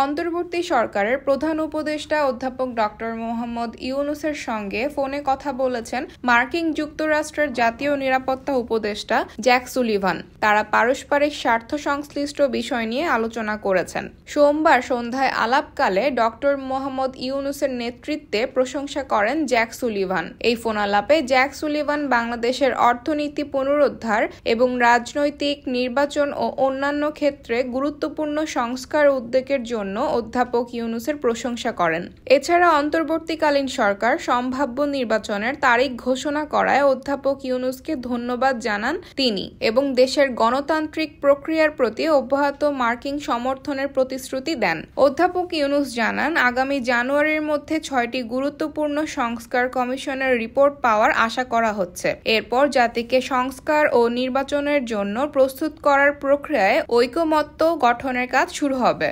অন্তর্বর্তী সরকারের প্রধান উপদেষ্টা অধ্যাপক ডক্টর মোহাম্মদ ইউনূসের সঙ্গে ফোনে কথা বলেছেন মার্কিন যুক্তরাষ্ট্রের জাতীয় নিরাপত্তা উপদেষ্টা জ্যাক সুলিভান। তারা পারস্পরিক স্বার্থ সংশ্লিষ্ট বিষয় নিয়ে আলোচনা করেছেন। সোমবার সন্ধ্যায় আলাপকালে ডক্টর মোহাম্মদ ইউনূসের নেতৃত্বে প্রশংসা করেন জ্যাক সুলিভান। এই ফোনালাপে জ্যাক সুলিভান বাংলাদেশের অর্থনীতি পুনরুদ্ধার এবং রাজনৈতিক, নির্বাচন ও অন্যান্য ক্ষেত্রে গুরুত্বপূর্ণ সংস্কার উদ্যোগের জন্য অধ্যাপক ইউনূসের প্রশংসা করেন। এছাড়া অন্তর্বর্তীকালীন সরকার সম্ভাব্য নির্বাচনের তারিখ ঘোষণা করায় অধ্যাপক ইউনূসকে ধন্যবাদ জানান তিনি এবং দেশের গণতান্ত্রিক প্রক্রিয়ার প্রতি অব্যাহত মার্কিন সমর্থনের প্রতিশ্রুতি দেন। অধ্যাপক ইউনূস জানান, আগামী জানুয়ারির মধ্যে 6টি গুরুত্বপূর্ণ সংস্কার কমিশনের রিপোর্ট পাওয়ার আশা করা হচ্ছে। এরপর জাতিকে সংস্কার ও নির্বাচনের জন্য প্রস্তুত করার প্রক্রিয়ায় ঐকমত্য গঠনের কাজ শুরু হবে।